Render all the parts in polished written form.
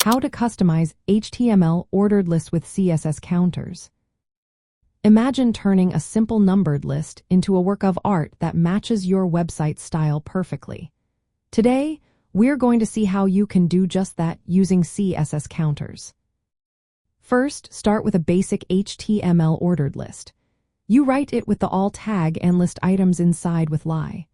How to customize HTML ordered list with CSS counters. Imagine turning a simple numbered list into a work of art that matches your website style perfectly. Today, we're going to see how you can do just that using CSS counters. First, start with a basic HTML ordered list. You write it with the all tag and list items inside with lie.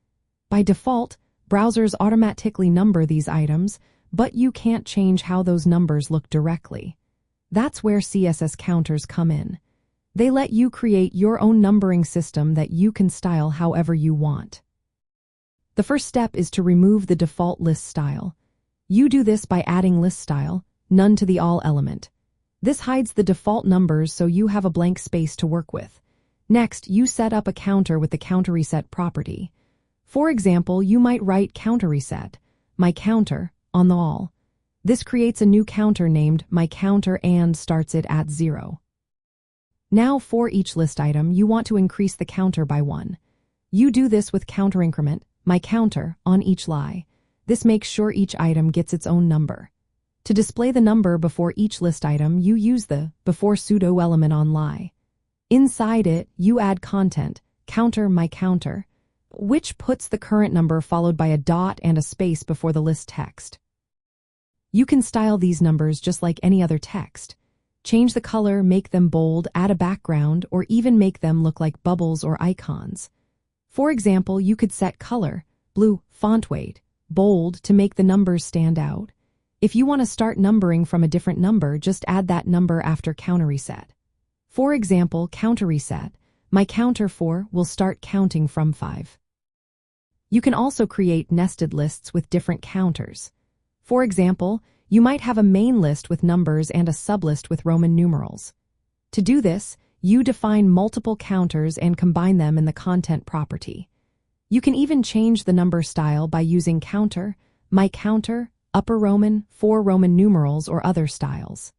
By default, browsers automatically number these items, but you can't change how those numbers look directly. That's where CSS counters come in. They let you create your own numbering system that you can style however you want. The first step is to remove the default list style. You do this by adding list style, none to the all element. This hides the default numbers so you have a blank space to work with. Next, you set up a counter with the counter reset property. For example, you might write counter reset, my counter, on the all. This creates a new counter named my counter and starts it at 0. Now for each list item, you want to increase the counter by 1. You do this with counter increment, my counter, on each lie. This makes sure each item gets its own number. To display the number before each list item, you use the before pseudo element on lie. Inside it, you add content, counter my counter, which puts the current number followed by a dot and a space before the list text. You can style these numbers just like any other text. Change the color, make them bold, add a background, or even make them look like bubbles or icons. For example, you could set color, blue, font weight, bold to make the numbers stand out. If you want to start numbering from a different number, just add that number after counter reset. For example, counter reset, my counter 4 will start counting from 5. You can also create nested lists with different counters. For example, you might have a main list with numbers and a sublist with Roman numerals. To do this, you define multiple counters and combine them in the content property. You can even change the number style by using counter, my counter, upper Roman, 4 Roman numerals, or other styles.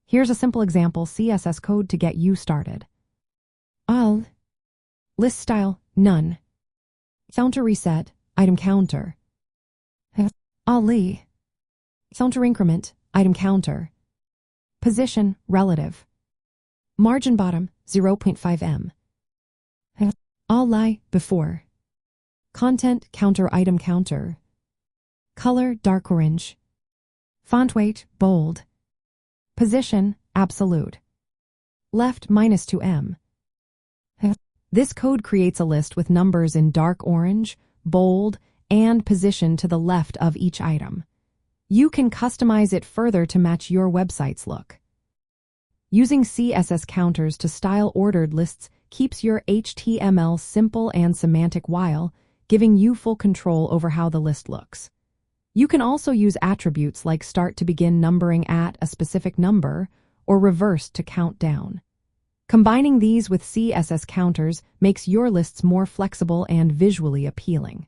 Here's a simple example CSS code to get you started. All. List style, none. Counter reset, item counter. Ali. Counter increment, item counter. Position, relative. Margin bottom, 0.5 em. All lie, before. Content, counter item counter. Color, dark orange. Font weight, bold. Position, absolute. Left, -2 em. This code creates a list with numbers in dark orange, bold, and position to the left of each item. You can customize it further to match your website's look. Using CSS counters to style ordered lists keeps your HTML simple and semantic while giving you full control over how the list looks. You can also use attributes like start to begin numbering at a specific number or reverse to count down. Combining these with CSS counters makes your lists more flexible and visually appealing.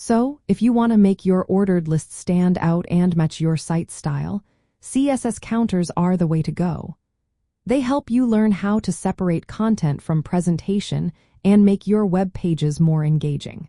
So, if you want to make your ordered lists stand out and match your site style, CSS counters are the way to go. They help you learn how to separate content from presentation and make your web pages more engaging.